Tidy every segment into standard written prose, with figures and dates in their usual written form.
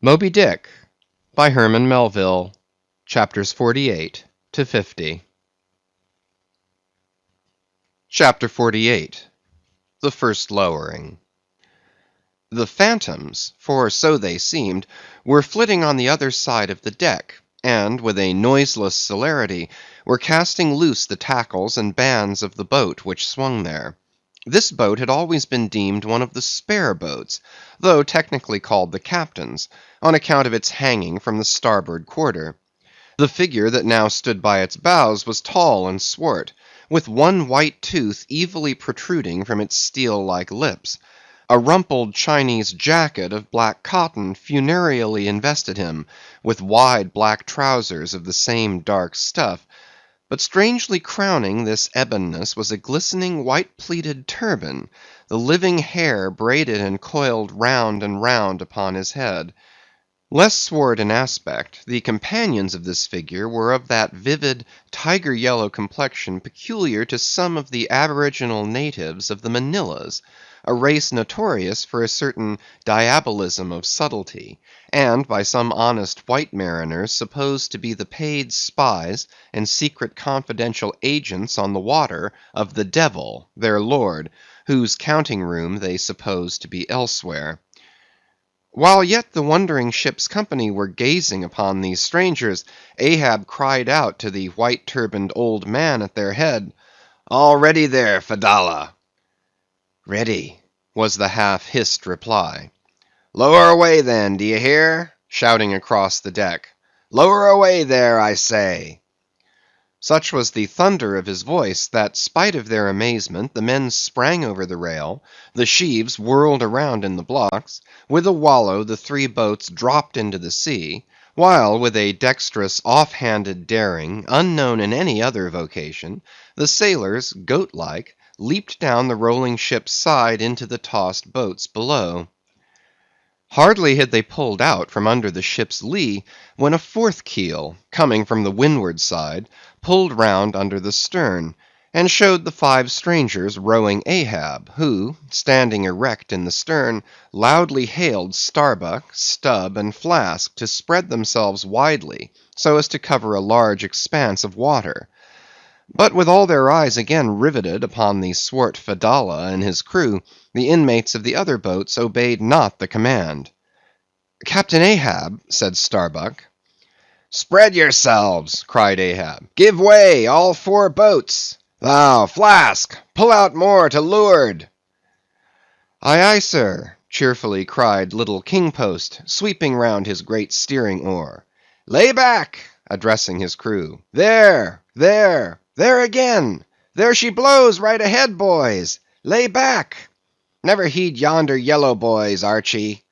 Moby Dick by Herman Melville, chapters 48 to 50. Chapter 48. The First Lowering. The phantoms, for so they seemed, were flitting on the other side of the deck, and, with a noiseless celerity, were casting loose the tackles and bands of the boat which swung there. This boat had always been deemed one of the spare boats, though technically called the captain's, on account of its hanging from the starboard quarter. The figure that now stood by its bows was tall and swart, with one white tooth evilly protruding from its steel-like lips. A rumpled Chinese jacket of black cotton funereally invested him, with wide black trousers of the same dark stuff. But strangely crowning this ebonness was a glistening white pleated turban, the living hair braided and coiled round and round upon his head. Less swart in aspect, the companions of this figure were of that vivid tiger-yellow complexion peculiar to some of the aboriginal natives of the Manillas, a race notorious for a certain diabolism of subtlety, and by some honest white mariners supposed to be the paid spies and secret confidential agents on the water of the devil, their lord, whose counting-room they supposed to be elsewhere. While yet the wondering ship's company were gazing upon these strangers, Ahab cried out to the white-turbaned old man at their head, "All ready there, Fedallah!" "Ready," was the half-hissed reply. "Lower away then, d'ye hear?" shouting across the deck. "Lower away there, I say!" Such was the thunder of his voice, that, spite of their amazement, the men sprang over the rail, the sheaves whirled around in the blocks, with a wallow the three boats dropped into the sea, while with a dexterous off-handed daring, unknown in any other vocation, the sailors, goat-like, leaped down the rolling ship's side into the tossed boats below. Hardly had they pulled out from under the ship's lee, when a fourth keel, coming from the windward side, pulled round under the stern, and showed the five strangers rowing Ahab, who, standing erect in the stern, loudly hailed Starbuck, Stubb, and Flask to spread themselves widely, so as to cover a large expanse of water. But with all their eyes again riveted upon the swart Fedallah and his crew, the inmates of the other boats obeyed not the command. "Captain Ahab," said Starbuck. "Spread yourselves," cried Ahab. "Give way, all four boats. Thou, Flask, pull out more to leeward." "Aye, aye, sir," cheerfully cried little Kingpost, sweeping round his great steering oar. "Lay back," addressing his crew. "There, there. There again! There she blows right ahead, boys! Lay back! Never heed yonder yellow boys, Archie."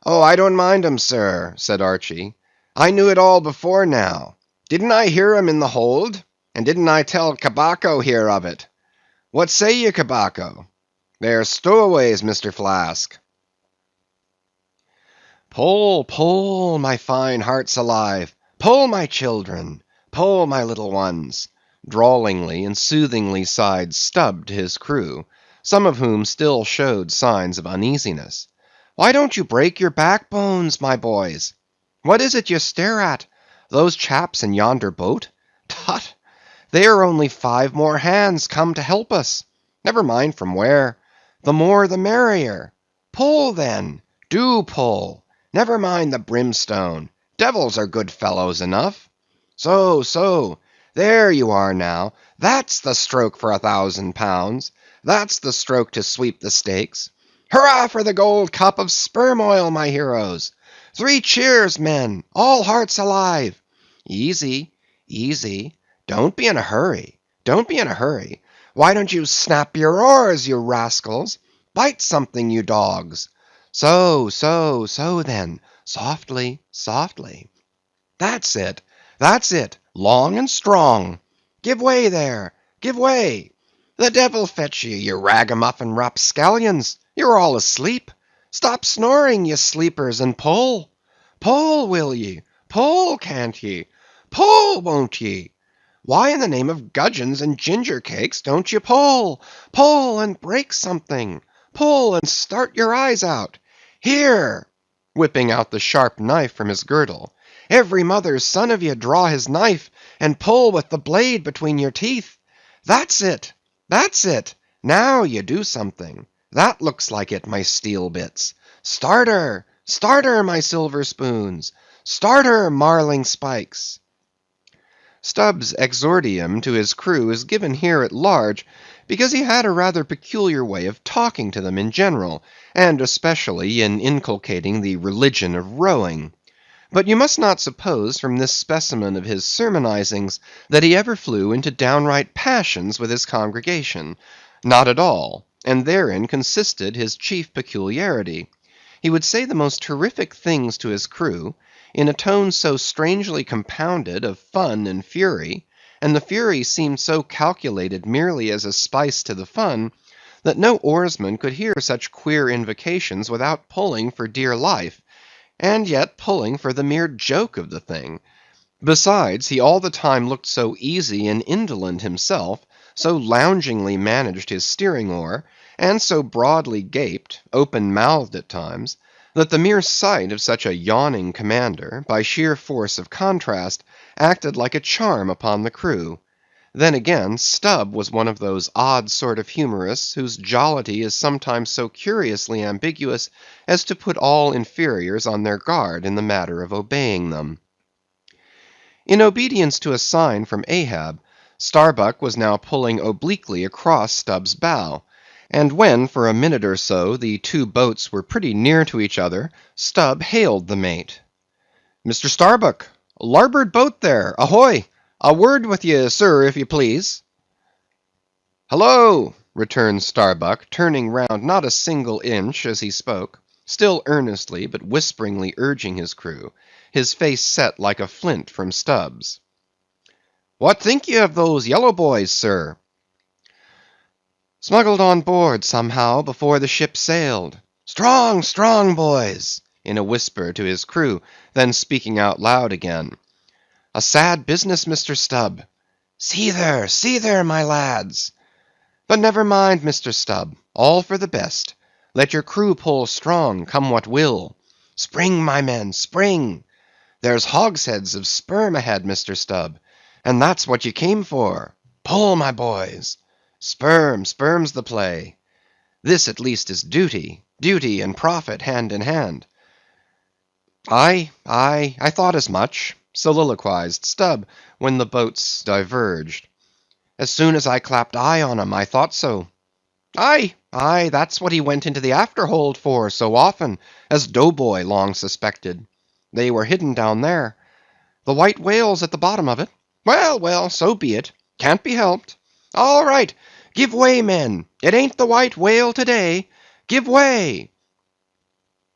"Oh, I don't mind 'em, sir," said Archie. "I knew it all before now. Didn't I hear 'em in the hold? And didn't I tell Cabaco here of it? What say ye, Cabaco? They're stowaways, Mr. Flask." "Pull, pull, my fine hearts alive! Pull, my children! Pull, my little ones!" drawlingly and soothingly sighed Stubb to his crew, some of whom still showed signs of uneasiness. "Why don't you break your backbones, my boys? What is it you stare at? Those chaps in yonder boat? Tut! They are only 5 more hands come to help us. Never mind from where. The more the merrier. Pull then, do pull. Never mind the brimstone. Devils are good fellows enough. So, so. There you are now. That's the stroke for £1,000. That's the stroke to sweep the stakes. Hurrah for the gold cup of sperm oil, my heroes! 3 cheers, men, all hearts alive! Easy, easy. Don't be in a hurry. Don't be in a hurry. Why don't you snap your oars, you rascals? Bite something, you dogs. So, so, so then. Softly, softly. That's it. That's it. Long and strong. Give way there. Give way. The devil fetch ye, you ragamuffin rapscallions. You're all asleep. Stop snoring, ye sleepers, and pull. Pull, will ye? Pull, can't ye? Pull, won't ye? Why in the name of gudgeons and ginger cakes don't you pull? Pull and break something. Pull and start your eyes out. Here!" whipping out the sharp knife from his girdle. "Every mother's son of ye draw his knife, and pull with the blade between your teeth. That's it! That's it! Now ye do something. That looks like it, my steel bits. Start her! Start her, my silver spoons! Start her, marling spikes!" Stubb's exordium to his crew is given here at large, because he had a rather peculiar way of talking to them in general, and especially in inculcating the religion of rowing. But you must not suppose from this specimen of his sermonizings that he ever flew into downright passions with his congregation. Not at all, and therein consisted his chief peculiarity. He would say the most terrific things to his crew, in a tone so strangely compounded of fun and fury, and the fury seemed so calculated merely as a spice to the fun, that no oarsman could hear such queer invocations without pulling for dear life, and yet pulling for the mere joke of the thing. Besides, he all the time looked so easy and indolent himself, so loungingly managed his steering oar, and so broadly gaped, open-mouthed at times, that the mere sight of such a yawning commander, by sheer force of contrast, acted like a charm upon the crew. Then again, Stubb was one of those odd sort of humorists whose jollity is sometimes so curiously ambiguous as to put all inferiors on their guard in the matter of obeying them. In obedience to a sign from Ahab, Starbuck was now pulling obliquely across Stubb's bow, and when for a minute or so the two boats were pretty near to each other, Stubb hailed the mate. "Mr. Starbuck, larboard boat there, ahoy! A word with ye, sir, if you please." "Hello!" returned Starbuck, turning round not a single inch as he spoke, still earnestly but whisperingly urging his crew, his face set like a flint from Stubb's. "What think ye of those yellow boys, sir?" "Smuggled on board somehow before the ship sailed. Strong, strong boys!" in a whisper to his crew, then speaking out loud again. "A sad business, Mr. Stubb." See there, my lads." "But never mind, Mr. Stubb, all for the best. Let your crew pull strong, come what will. Spring, my men, spring. There's hogsheads of sperm ahead, Mr. Stubb, and that's what you came for. Pull, my boys. Sperm's the play. This at least is duty and profit hand in hand." "Aye, I thought as much," soliloquized Stubb, when the boats diverged. "As soon as I clapped eye on 'em, I thought so. Aye, that's what he went into the afterhold for so often, as Doughboy long suspected. They were hidden down there. The white whale's at the bottom of it. Well, so be it. Can't be helped. All right, give way, men. It ain't the white whale today. Give way."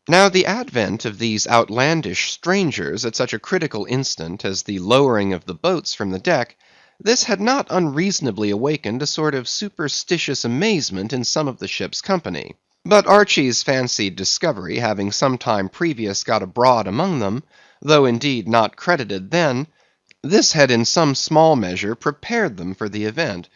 Now the advent of these outlandish strangers at such a critical instant as the lowering of the boats from the deck, this had not unreasonably awakened a sort of superstitious amazement in some of the ship's company. But Archy's fancied discovery having some time previous got abroad among them, though indeed not credited then, this had in some small measure prepared them for the event.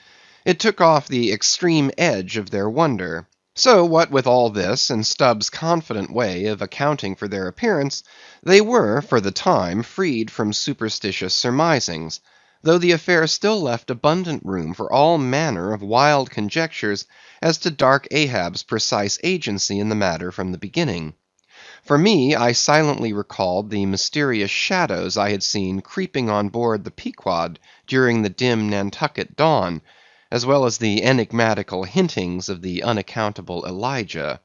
It took off the extreme edge of their wonder. So what with all this, and Stubb's confident way of accounting for their appearance, they were, for the time, freed from superstitious surmisings, though the affair still left abundant room for all manner of wild conjectures as to dark Ahab's precise agency in the matter from the beginning. For me, I silently recalled the mysterious shadows I had seen creeping on board the Pequod during the dim Nantucket dawn, as well as the enigmatical hintings of the unaccountable Elijah.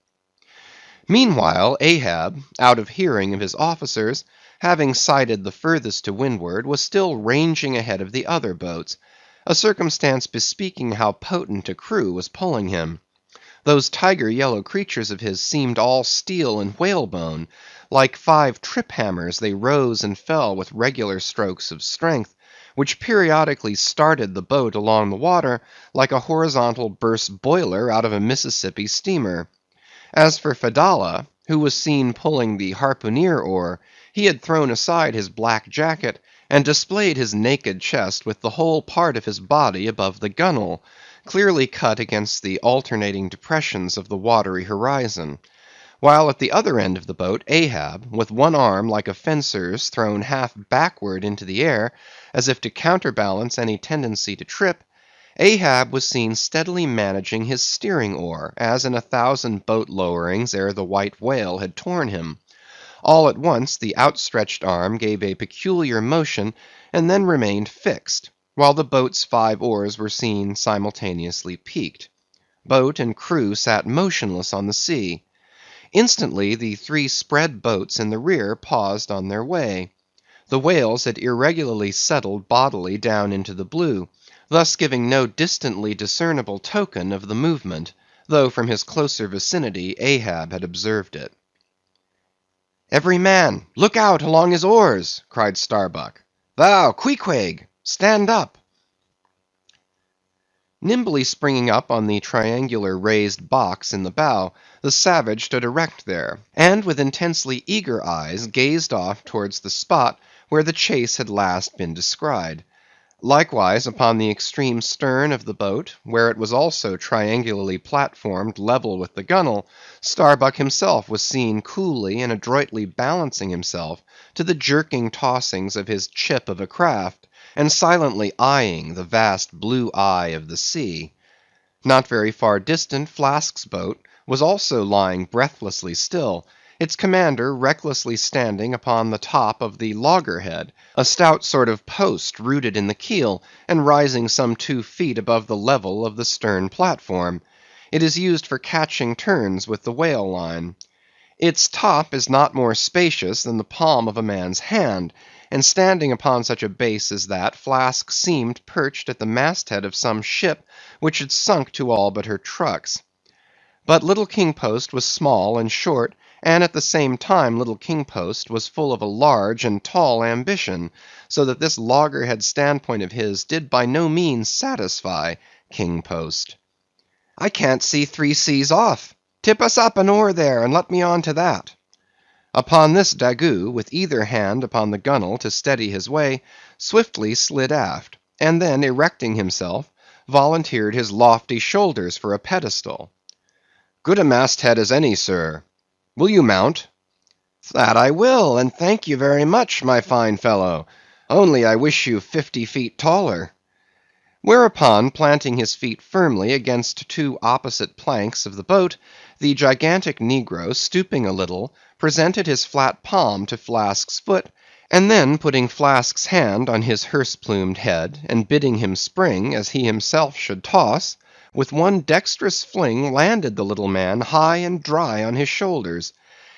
Meanwhile, Ahab, out of hearing of his officers, having sighted the furthest to windward, was still ranging ahead of the other boats, a circumstance bespeaking how potent a crew was pulling him. Those tiger-yellow creatures of his seemed all steel and whalebone; like 5 trip-hammers they rose and fell with regular strokes of strength, which periodically started the boat along the water like a horizontal burst boiler out of a Mississippi steamer. As for Fedallah, who was seen pulling the harpooneer oar, he had thrown aside his black jacket, and displayed his naked chest with the whole part of his body above the gunwale, clearly cut against the alternating depressions of the watery horizon; while at the other end of the boat Ahab, with one arm like a fencer's thrown half backward into the air, as if to counterbalance any tendency to trip, Ahab was seen steadily managing his steering oar, as in 1,000 boat lowerings ere the white whale had torn him. All at once the outstretched arm gave a peculiar motion, and then remained fixed, while the boat's 5 oars were seen simultaneously peaked. Boat and crew sat motionless on the sea. Instantly the 3 spread boats in the rear paused on their way. The whales had irregularly settled bodily down into the blue, thus giving no distantly discernible token of the movement, though from his closer vicinity Ahab had observed it. "Every man, look out along his oars!" cried Starbuck. "Thou, Queequeg, stand up!" Nimbly springing up on the triangular raised box in the bow, the savage stood erect there, and with intensely eager eyes gazed off towards the spot where the chase had last been descried. Likewise upon the extreme stern of the boat, where it was also triangularly platformed level with the gunwale, Starbuck himself was seen coolly and adroitly balancing himself to the jerking tossings of his chip of a craft, and silently eyeing the vast blue eye of the sea. Not very far distant Flask's boat was also lying breathlessly still, its commander recklessly standing upon the top of the loggerhead, a stout sort of post rooted in the keel, and rising some 2 feet above the level of the stern platform. It is used for catching turns with the whale line. Its top is not more spacious than the palm of a man's hand, and standing upon such a base as that, Flask seemed perched at the masthead of some ship which had sunk to all but her trucks. But Little King Post was small and short, and at the same time Little King Post was full of a large and tall ambition, so that this loggerhead standpoint of his did by no means satisfy King Post. "I can't see 3 seas off. Tip us up an oar there, and let me on to that." Upon this Daggoo, with either hand upon the gunwale to steady his way, swiftly slid aft, and then erecting himself, volunteered his lofty shoulders for a pedestal. "Good a masthead as any, sir. Will you mount?" "That I will, and thank you very much, my fine fellow. Only I wish you 50 feet taller." Whereupon, planting his feet firmly against 2 opposite planks of the boat, the gigantic negro, stooping a little, presented his flat palm to Flask's foot, and then putting Flask's hand on his hearse-plumed head, and bidding him spring as he himself should toss, with one dexterous fling landed the little man high and dry on his shoulders.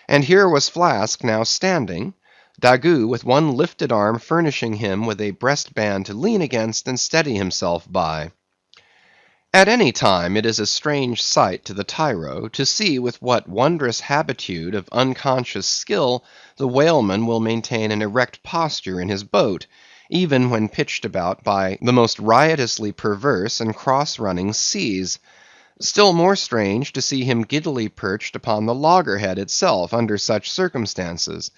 And here was Flask now standing, Daggoo with one lifted arm furnishing him with a breastband to lean against and steady himself by. At any time it is a strange sight to the tyro to see with what wondrous habitude of unconscious skill the whaleman will maintain an erect posture in his boat, even when pitched about by the most riotously perverse and cross-running seas. Still more strange to see him giddily perched upon the loggerhead itself under such circumstances.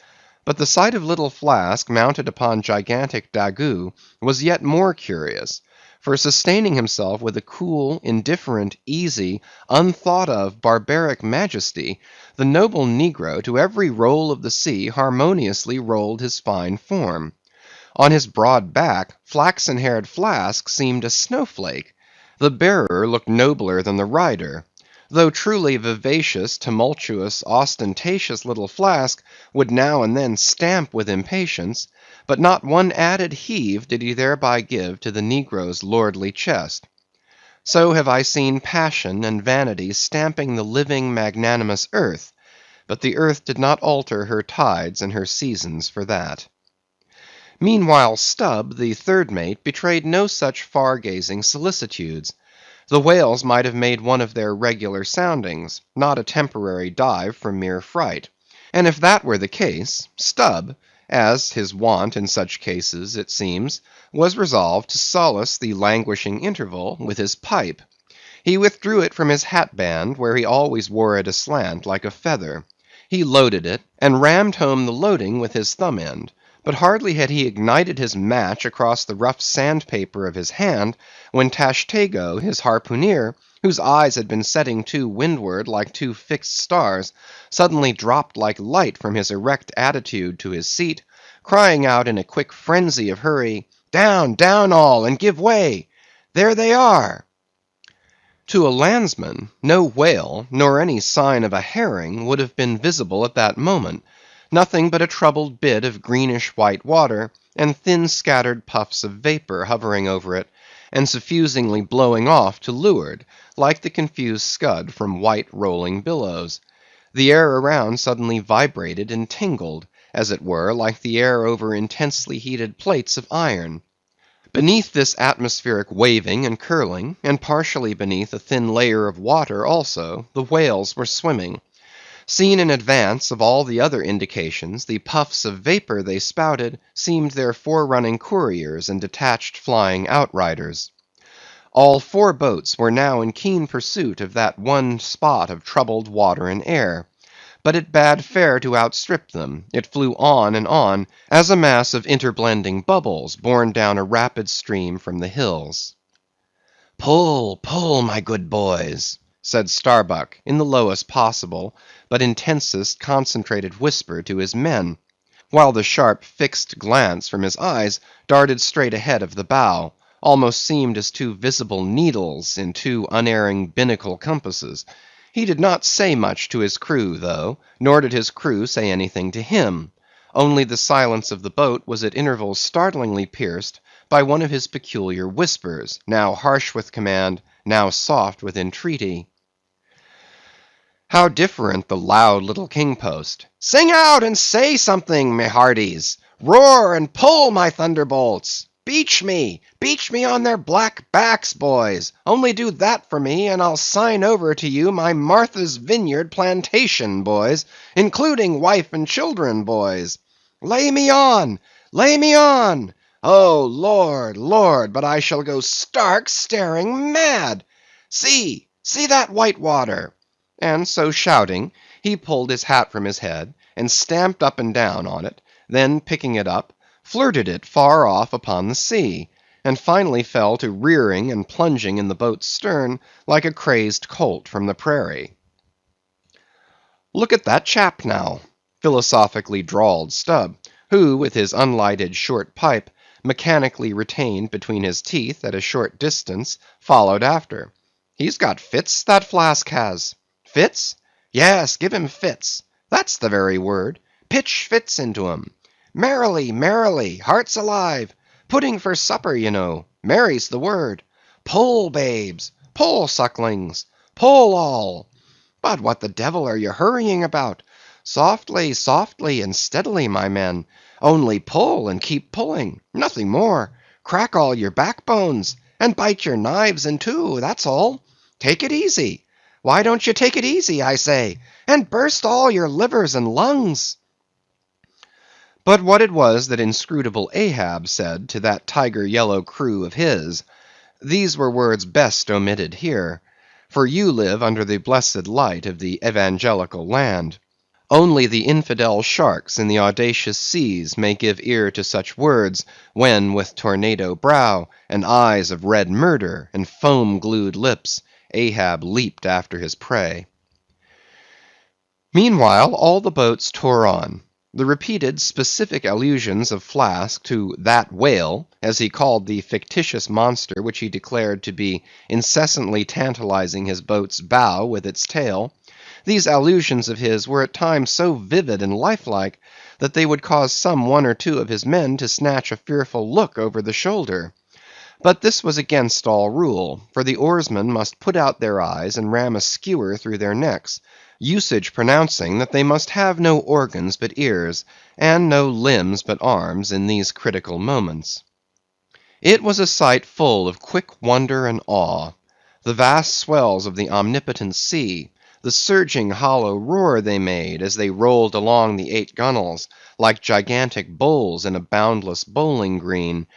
But the sight of little Flask mounted upon gigantic Daggoo was yet more curious, for sustaining himself with a cool, indifferent, easy, unthought of, barbaric majesty, the noble negro to every roll of the sea harmoniously rolled his fine form. On his broad back, flaxen-haired Flask seemed a snowflake. The bearer looked nobler than the rider. Though truly vivacious, tumultuous, ostentatious little Flask would now and then stamp with impatience, but not one added heave did he thereby give to the negro's lordly chest. So have I seen passion and vanity stamping the living magnanimous earth, but the earth did not alter her tides and her seasons for that. Meanwhile Stubb, the third mate, betrayed no such far-gazing solicitudes. The whales might have made one of their regular soundings, not a temporary dive from mere fright. And if that were the case, Stubb, as his wont in such cases it seems, was resolved to solace the languishing interval with his pipe. He withdrew it from his hatband, where he always wore it aslant like a feather. He loaded it, and rammed home the loading with his thumb end. But hardly had he ignited his match across the rough sandpaper of his hand, when Tashtego, his harpooneer, whose eyes had been setting to windward like two fixed stars, suddenly dropped like light from his erect attitude to his seat, crying out in a quick frenzy of hurry, "Down, down all, and give way! There they are!" To a landsman, no whale, nor any sign of a herring would have been visible at that moment, nothing but a troubled bit of greenish-white water, and thin scattered puffs of vapor hovering over it, and suffusingly blowing off to leeward, like the confused scud from white rolling billows. The air around suddenly vibrated and tingled, as it were, like the air over intensely heated plates of iron. Beneath this atmospheric waving and curling, and partially beneath a thin layer of water also, the whales were swimming. Seen in advance of all the other indications, the puffs of vapor they spouted seemed their forerunning couriers and detached flying outriders. All 4 boats were now in keen pursuit of that one spot of troubled water and air. But it bade fair to outstrip them. It flew on, as a mass of interblending bubbles borne down a rapid stream from the hills. "Pull, pull, my good boys," said Starbuck in the lowest possible, but intensest concentrated whisper to his men, while the sharp fixed glance from his eyes darted straight ahead of the bow, almost seemed as 2 visible needles in 2 unerring binnacle compasses. He did not say much to his crew, though, nor did his crew say anything to him. Only the silence of the boat was at intervals startlingly pierced by one of his peculiar whispers, now harsh with command, now soft with entreaty. How different the loud little king-post! "Sing out and say something, me hearties! Roar and pull, my thunderbolts! Beach me on their black backs, boys! Only do that for me, and I'll sign over to you my Martha's Vineyard plantation, boys, including wife and children, boys. Lay me on! Lay me on! Oh, Lord, Lord, but I shall go stark, staring mad! See that white water!" And so shouting, he pulled his hat from his head, and stamped up and down on it, then picking it up, flirted it far off upon the sea, and finally fell to rearing and plunging in the boat's stern like a crazed colt from the prairie. "Look at that chap now," philosophically drawled Stubb, who, with his unlighted short pipe, mechanically retained between his teeth at a short distance, followed after. "He's got fits, that flask has." "Fits? Yes, give him fits. That's the very word. Pitch fits into 'em. Merrily, merrily, hearts alive. Pudding for supper, you know. Merry's the word. Pull, babes. Pull, sucklings. Pull all. But what the devil are you hurrying about? Softly, softly, and steadily, my men. Only pull and keep pulling. Nothing more. Crack all your backbones, and bite your knives in two, that's all. Take it easy. Why don't you take it easy, I say, and burst all your livers and lungs?" But what it was that inscrutable Ahab said to that tiger yellow crew of his, these were words best omitted here, for you live under the blessed light of the evangelical land. Only the infidel sharks in the audacious seas may give ear to such words, when with tornado brow, and eyes of red murder, and foam-glued lips, Ahab leaped after his prey. Meanwhile all the boats tore on. The repeated specific allusions of Flask to that whale, as he called the fictitious monster which he declared to be incessantly tantalizing his boat's bow with its tail, these allusions of his were at times so vivid and lifelike, that they would cause some one or two of his men to snatch a fearful look over the shoulder. But this was against all rule, for the oarsmen must put out their eyes and ram a skewer through their necks, usage pronouncing that they must have no organs but ears, and no limbs but arms in these critical moments. It was a sight full of quick wonder and awe. The vast swells of the omnipotent sea, the surging hollow roar they made as they rolled along the 8 gunwales, like gigantic bowls in a boundless bowling green,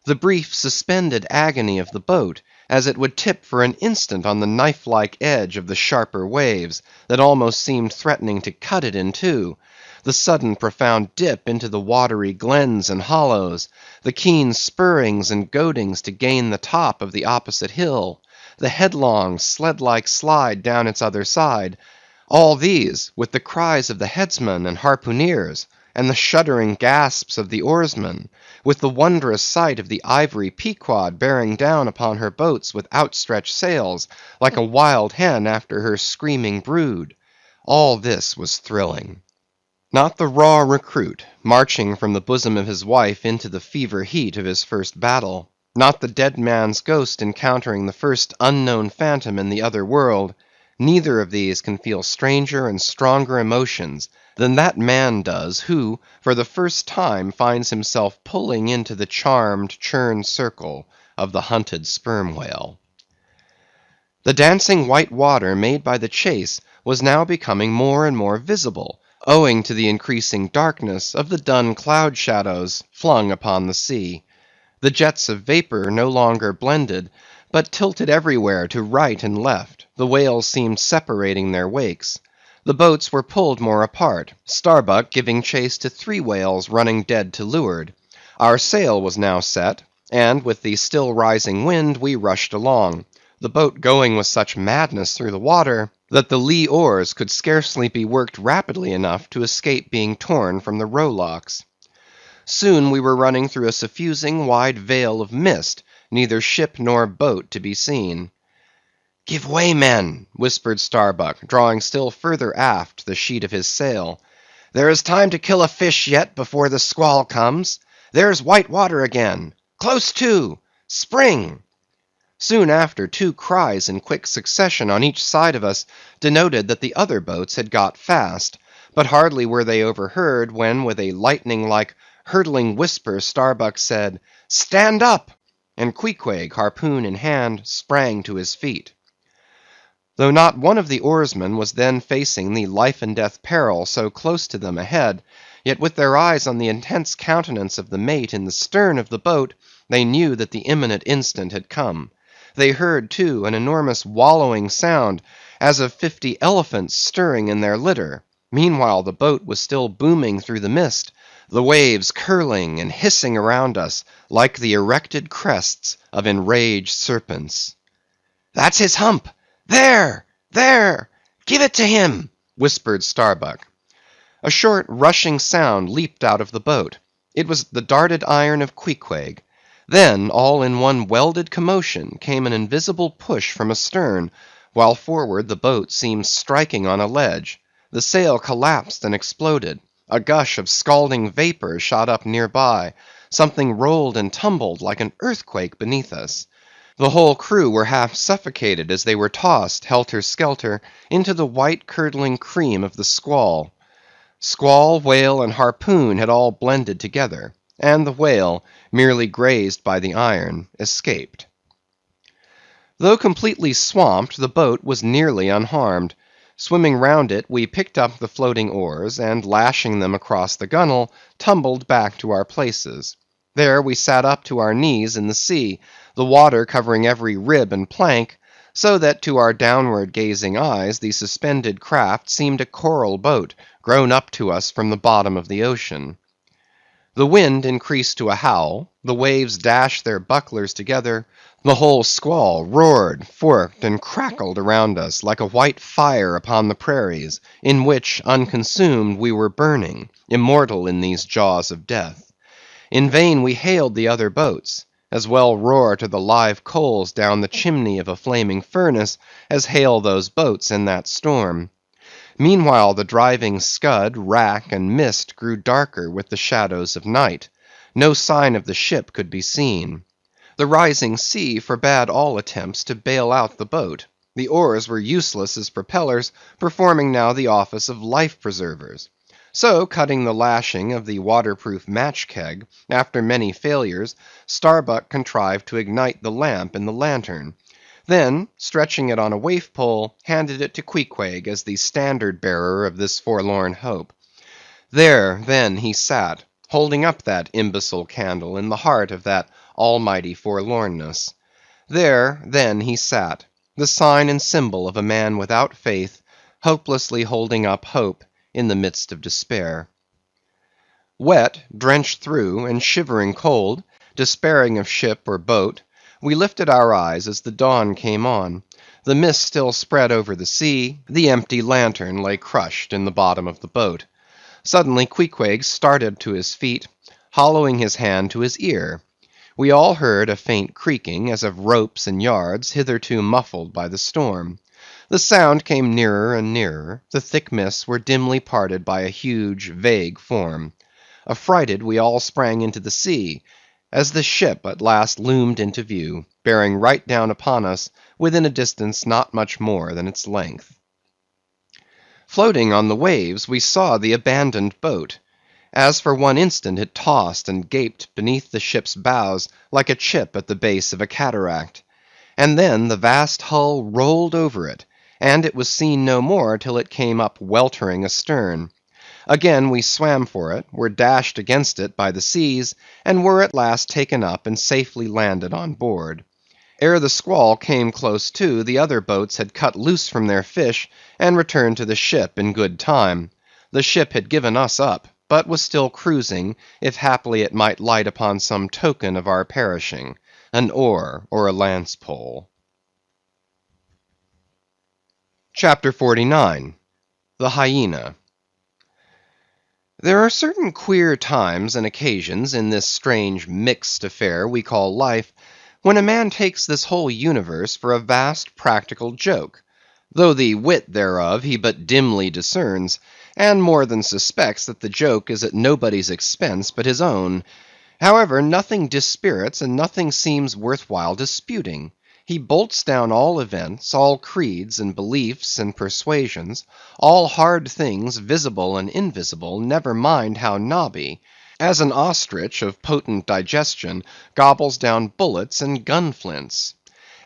the brief suspended agony of the boat, as it would tip for an instant on the knife-like edge of the sharper waves, that almost seemed threatening to cut it in two, the sudden profound dip into the watery glens and hollows, the keen spurrings and goadings to gain the top of the opposite hill, the headlong, sled-like slide down its other side, all these, with the cries of the headsmen and harpooneers, and the shuddering gasps of the oarsmen, with the wondrous sight of the ivory Pequod bearing down upon her boats with outstretched sails, like a wild hen after her screaming brood, all this was thrilling. Not the raw recruit, marching from the bosom of his wife into the fever heat of his first battle, not the dead man's ghost encountering the first unknown phantom in the other world, neither of these can feel stranger and stronger emotions than that man does who, for the first time, finds himself pulling into the charmed, churned circle of the hunted sperm whale. The dancing white water made by the chase was now becoming more and more visible, owing to the increasing darkness of the dun cloud shadows flung upon the sea. The jets of vapor no longer blended, but tilted everywhere to right and left. The whales seemed separating their wakes. The boats were pulled more apart, Starbuck giving chase to 3 whales running dead to leeward. Our sail was now set, and with the still rising wind we rushed along, the boat going with such madness through the water that the lee oars could scarcely be worked rapidly enough to escape being torn from the rowlocks. Soon we were running through a suffusing wide veil of mist, neither ship nor boat to be seen. "Give way, men," whispered Starbuck, drawing still further aft the sheet of his sail. "There is time to kill a fish yet before the squall comes. There's white water again. Close to! Spring!" Soon after, 2 cries in quick succession on each side of us denoted that the other boats had got fast, but hardly were they overheard when, with a lightning-like, hurtling whisper, Starbuck said, "Stand up!" and Queequeg, harpoon in hand, sprang to his feet. Though not one of the oarsmen was then facing the life-and-death peril so close to them ahead, yet with their eyes on the intense countenance of the mate in the stern of the boat, they knew that the imminent instant had come. They heard, too, an enormous wallowing sound, as of 50 elephants stirring in their litter. Meanwhile the boat was still booming through the mist, the waves curling and hissing around us like the erected crests of enraged serpents. "That's his hump! There! There! Give it to him!" whispered Starbuck. A short rushing sound leaped out of the boat. It was the darted iron of Queequeg. Then, all in one welded commotion, came an invisible push from astern, while forward the boat seemed striking on a ledge. The sail collapsed and exploded. A gush of scalding vapor shot up nearby. Something rolled and tumbled like an earthquake beneath us. The whole crew were half suffocated as they were tossed, helter-skelter, into the white curdling cream of the squall. Squall, whale, and harpoon had all blended together, and the whale, merely grazed by the iron, escaped. Though completely swamped, the boat was nearly unharmed. Swimming round it, we picked up the floating oars, and lashing them across the gunwale, tumbled back to our places. There we sat up to our knees in the sea, the water covering every rib and plank, so that to our downward gazing eyes the suspended craft seemed a coral boat grown up to us from the bottom of the ocean. The wind increased to a howl, the waves dashed their bucklers together, the whole squall roared, forked, and crackled around us like a white fire upon the prairies, in which, unconsumed, we were burning, immortal in these jaws of death. In vain we hailed the other boats; as well roar to the live coals down the chimney of a flaming furnace, as hail those boats in that storm. Meanwhile the driving scud, rack, and mist grew darker with the shadows of night. No sign of the ship could be seen. The rising sea forbade all attempts to bail out the boat. The oars were useless as propellers, performing now the office of life preservers. So, cutting the lashing of the waterproof match keg, after many failures, Starbuck contrived to ignite the lamp in the lantern. Then, stretching it on a waif pole, handed it to Queequeg as the standard bearer of this forlorn hope. There, then, he sat, holding up that imbecile candle in the heart of that almighty forlornness. There, then, he sat, the sign and symbol of a man without faith, hopelessly holding up hope in the midst of despair. Wet, drenched through, and shivering cold, despairing of ship or boat, We lifted our eyes as the dawn came on. The mist still spread over the sea, the empty lantern lay crushed in the bottom of the boat. Suddenly Queequeg started to his feet, hollowing his hand to his ear. We all heard a faint creaking as of ropes and yards hitherto muffled by the storm. The sound came nearer and nearer. The thick mists were dimly parted by a huge, vague form. Affrighted, we all sprang into the sea, as the ship at last loomed into view, bearing right down upon us within a distance not much more than its length. Floating on the waves, we saw the abandoned boat. As for one instant it tossed and gaped beneath the ship's bows like a chip at the base of a cataract. And then the vast hull rolled over it, and it was seen no more till it came up weltering astern. Again we swam for it, were dashed against it by the seas, and were at last taken up and safely landed on board. Ere the squall came close to, the other boats had cut loose from their fish, and returned to the ship in good time. The ship had given us up, but was still cruising, if haply it might light upon some token of our perishing, an oar or a lance pole. Chapter 49. The Hyena. There are certain queer times and occasions in this strange mixed affair we call life, when a man takes this whole universe for a vast practical joke, though the wit thereof he but dimly discerns, and more than suspects that the joke is at nobody's expense but his own. However, nothing dispirits and nothing seems worth while disputing. He bolts down all events, all creeds and beliefs and persuasions, all hard things visible and invisible, never mind how knobby, as an ostrich of potent digestion gobbles down bullets and gun-flints.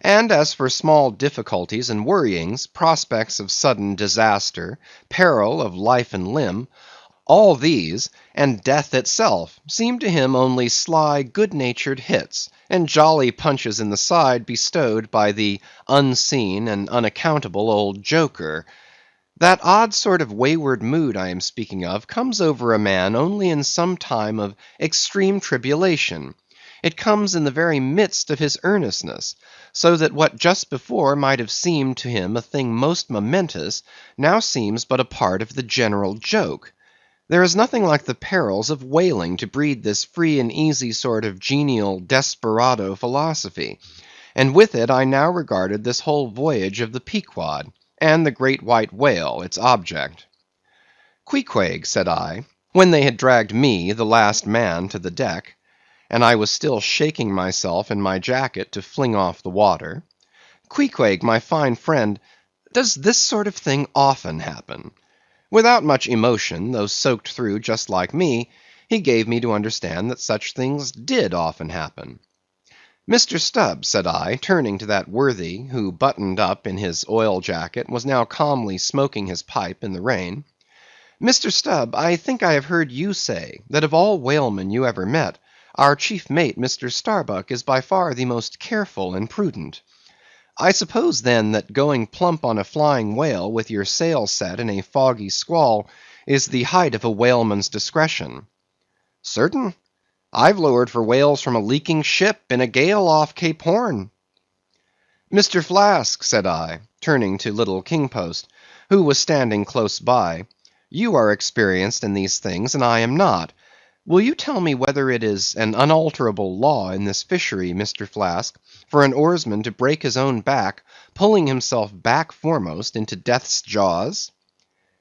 And as for small difficulties and worryings, prospects of sudden disaster, peril of life and limb, all these, and death itself, seem to him only sly, good-natured hits, and jolly punches in the side bestowed by the unseen and unaccountable old joker. That odd sort of wayward mood I am speaking of comes over a man only in some time of extreme tribulation. It comes in the very midst of his earnestness, so that what just before might have seemed to him a thing most momentous, now seems but a part of the general joke. There is nothing like the perils of whaling to breed this free and easy sort of genial desperado philosophy, and with it I now regarded this whole voyage of the Pequod, and the great white whale its object. Queequeg, said I, when they had dragged me, the last man, to the deck, and I was still shaking myself in my jacket to fling off the water, Queequeg, my fine friend, does this sort of thing often happen? Without much emotion, though soaked through just like me, he gave me to understand that such things did often happen. Mr. Stubbs, said I, turning to that worthy, who, buttoned up in his oil jacket, was now calmly smoking his pipe in the rain. Mr. Stubb, I think I have heard you say, that of all whalemen you ever met, our chief mate, Mr. Starbuck, is by far the most careful and prudent. I suppose, then, that going plump on a flying whale with your sail set in a foggy squall is the height of a whaleman's discretion. Certain. I've lowered for whales from a leaking ship in a gale off Cape Horn. Mr. Flask, said I, turning to little Kingpost, who was standing close by, you are experienced in these things, and I am not. Will you tell me whether it is an unalterable law in this fishery, Mr. Flask, for an oarsman to break his own back, pulling himself back foremost into death's jaws?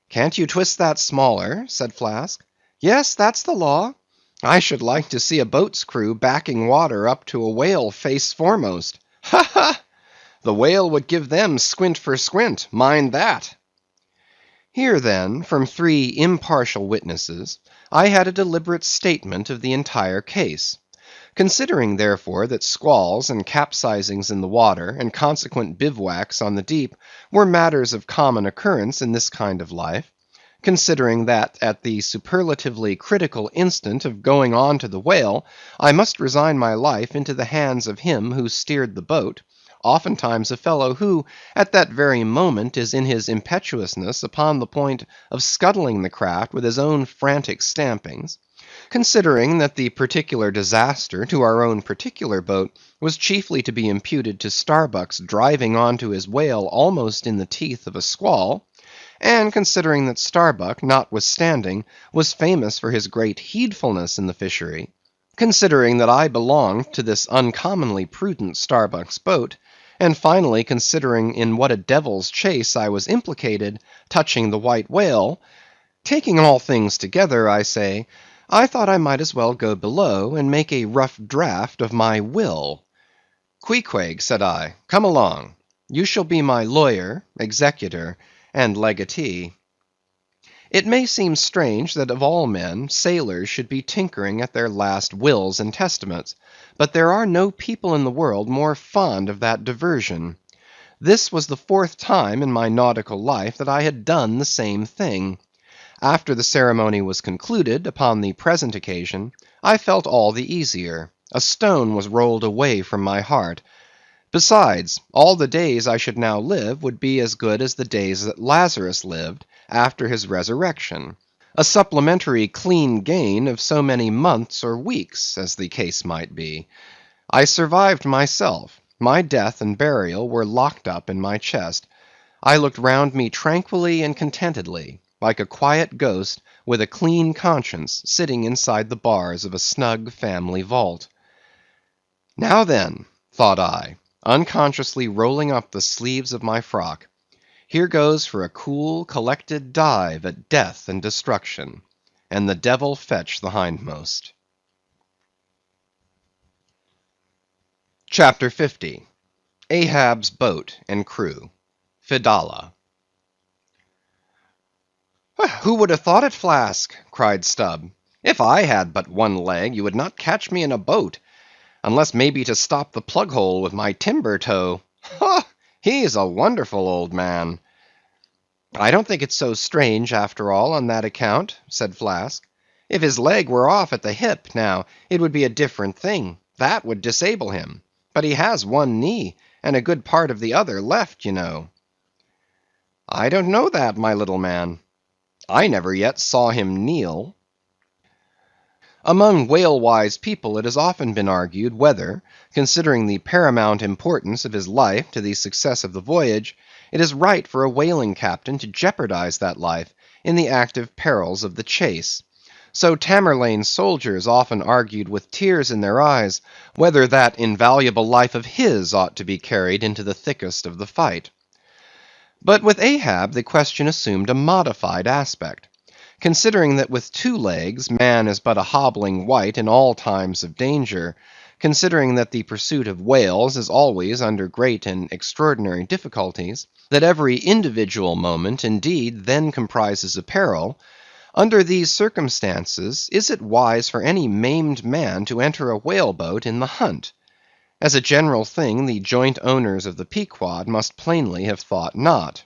Can't you twist that smaller? Said Flask. Yes, that's the law. I should like to see a boat's crew backing water up to a whale face foremost. Ha ha! The whale would give them squint for squint, mind that. Here then, from three impartial witnesses, I had a deliberate statement of the entire case. Considering, therefore, that squalls and capsizings in the water, and consequent bivouacs on the deep, were matters of common occurrence in this kind of life; considering that at the superlatively critical instant of going on to the whale, I must resign my life into the hands of him who steered the boat, oftentimes a fellow who, at that very moment, is in his impetuousness upon the point of scuttling the craft with his own frantic stampings; considering that the particular disaster to our own particular boat was chiefly to be imputed to Starbuck's driving onto his whale almost in the teeth of a squall, and considering that Starbuck, notwithstanding, was famous for his great heedfulness in the fishery, considering that I belonged to this uncommonly prudent Starbuck's boat, and finally considering in what a devil's chase I was implicated touching the white whale, taking all things together, I say, I thought I might as well go below and make a rough draft of my will. Queequeg, said I, come along. You shall be my lawyer, executor, and legatee. It may seem strange that of all men, sailors should be tinkering at their last wills and testaments, but there are no people in the world more fond of that diversion. This was the 4th time in my nautical life that I had done the same thing. After the ceremony was concluded, upon the present occasion, I felt all the easier. A stone was rolled away from my heart. Besides, all the days I should now live would be as good as the days that Lazarus lived after his resurrection. A supplementary clean gain of so many months or weeks, as the case might be. I survived myself. My death and burial were locked up in my chest. I looked round me tranquilly and contentedly, like a quiet ghost with a clean conscience sitting inside the bars of a snug family vault. Now then, thought I, unconsciously rolling up the sleeves of my frock, here goes for a cool, collected dive at death and destruction, and the devil fetch the hindmost. Chapter 50. Ahab's Boat and Crew. Fedallah. "Who would have thought it, Flask?" cried Stubb. "If I had but one leg, you would not catch me in a boat, unless maybe to stop the plug hole with my timber toe. Ha! He's a wonderful old man." "I don't think it's so strange, after all, on that account," said Flask. "If his leg were off at the hip, now, it would be a different thing. That would disable him. But he has one knee, and a good part of the other left, you know." "I don't know that, my little man. I never yet saw him kneel." Among whale-wise people it has often been argued whether, considering the paramount importance of his life to the success of the voyage, it is right for a whaling captain to jeopardize that life in the active perils of the chase. So Tamerlane's soldiers often argued with tears in their eyes whether that invaluable life of his ought to be carried into the thickest of the fight. But with Ahab the question assumed a modified aspect. Considering that with 2 legs man is but a hobbling wight in all times of danger, considering that the pursuit of whales is always under great and extraordinary difficulties, that every individual moment indeed then comprises a peril, under these circumstances is it wise for any maimed man to enter a whale-boat in the hunt? As a general thing, the joint owners of the Pequod must plainly have thought not.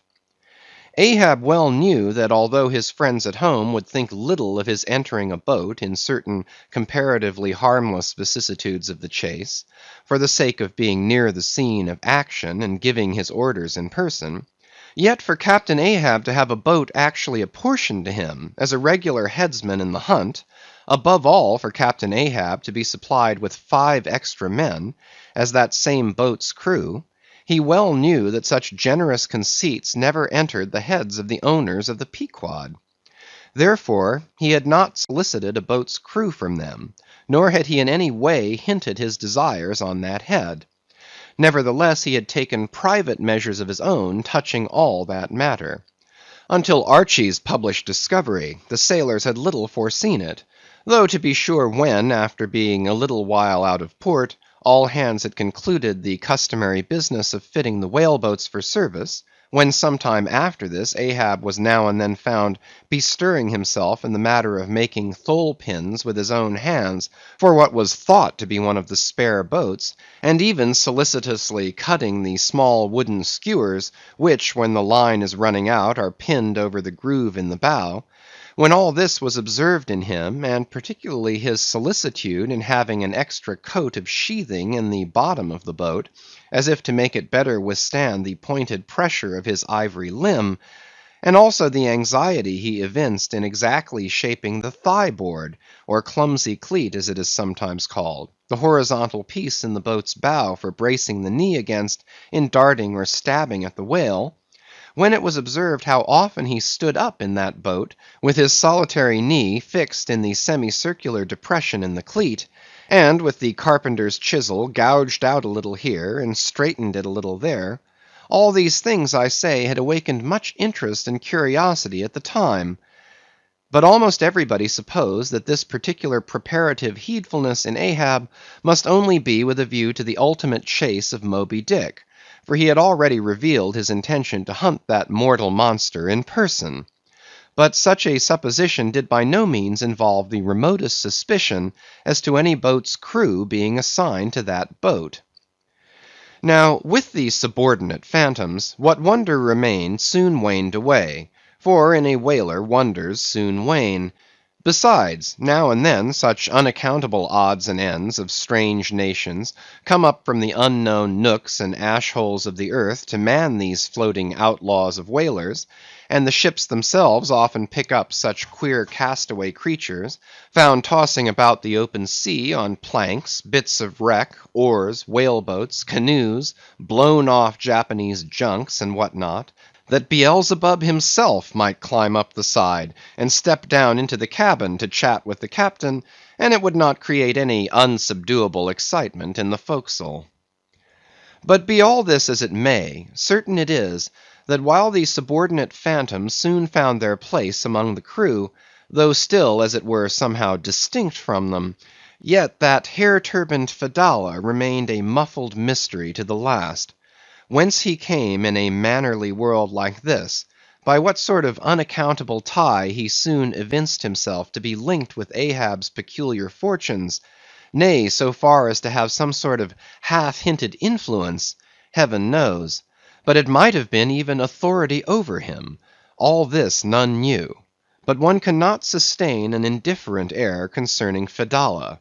Ahab well knew that although his friends at home would think little of his entering a boat in certain comparatively harmless vicissitudes of the chase, for the sake of being near the scene of action and giving his orders in person, yet for Captain Ahab to have a boat actually apportioned to him as a regular headsman in the hunt, above all for Captain Ahab to be supplied with 5 extra men, as that same boat's crew, he well knew that such generous conceits never entered the heads of the owners of the Pequod. Therefore, he had not solicited a boat's crew from them, nor had he in any way hinted his desires on that head. Nevertheless, he had taken private measures of his own touching all that matter. Until Archy's published discovery, the sailors had little foreseen it, though to be sure when, after being a little while out of port, all hands had concluded the customary business of fitting the whale-boats for service, when some time after this Ahab was now and then found bestirring himself in the matter of making thole-pins with his own hands for what was thought to be one of the spare boats, and even solicitously cutting the small wooden skewers, which, when the line is running out, are pinned over the groove in the bow. When all this was observed in him, and particularly his solicitude in having an extra coat of sheathing in the bottom of the boat, as if to make it better withstand the pointed pressure of his ivory limb, and also the anxiety he evinced in exactly shaping the thigh-board, or clumsy cleat as it is sometimes called, the horizontal piece in the boat's bow for bracing the knee against in darting or stabbing at the whale, when it was observed how often he stood up in that boat with his solitary knee fixed in the semicircular depression in the cleat, and with the carpenter's chisel gouged out a little here and straightened it a little there, all these things, I say, had awakened much interest and curiosity at the time. But almost everybody supposed that this particular preparative heedfulness in Ahab must only be with a view to the ultimate chase of Moby Dick, for he had already revealed his intention to hunt that mortal monster in person. But such a supposition did by no means involve the remotest suspicion as to any boat's crew being assigned to that boat. Now, with these subordinate phantoms, what wonder remained soon waned away, for in a whaler wonders soon wane. Besides, now and then such unaccountable odds and ends of strange nations come up from the unknown nooks and ash-holes of the earth to man these floating outlaws of whalers, and the ships themselves often pick up such queer castaway creatures, found tossing about the open sea on planks, bits of wreck, oars, whaleboats, canoes, blown-off Japanese junks, and what not, that Beelzebub himself might climb up the side and step down into the cabin to chat with the captain, and it would not create any unsubduable excitement in the forecastle. But be all this as it may, certain it is, that while these subordinate phantoms soon found their place among the crew, though still, as it were, somehow distinct from them, yet that hair-turbaned Fedallah remained a muffled mystery to the last. Whence he came in a mannerly world like this, by what sort of unaccountable tie he soon evinced himself to be linked with Ahab's peculiar fortunes, nay, so far as to have some sort of half-hinted influence, heaven knows. But it might have been even authority over him. All this none knew. But one cannot sustain an indifferent air concerning Fedallah.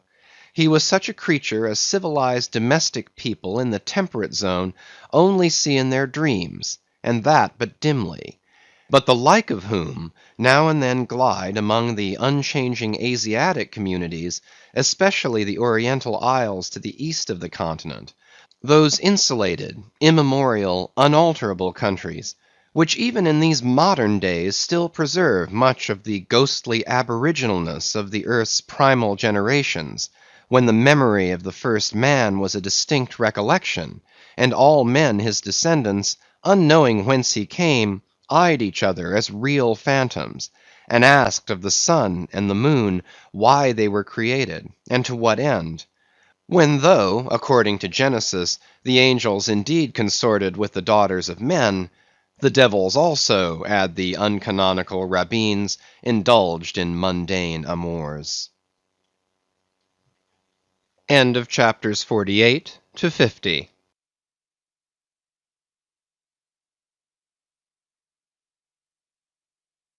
He was such a creature as civilized domestic people in the temperate zone only see in their dreams, and that but dimly, but the like of whom now and then glide among the unchanging Asiatic communities, especially the Oriental isles to the east of the continent, those insulated, immemorial, unalterable countries, which even in these modern days still preserve much of the ghostly aboriginalness of the earth's primal generations, when the memory of the first man was a distinct recollection, and all men his descendants, unknowing whence he came, eyed each other as real phantoms, and asked of the sun and the moon why they were created, and to what end. When though, according to Genesis, the angels indeed consorted with the daughters of men, the devils also, add the uncanonical rabbins, indulged in mundane amours. End of chapters 48 to 50.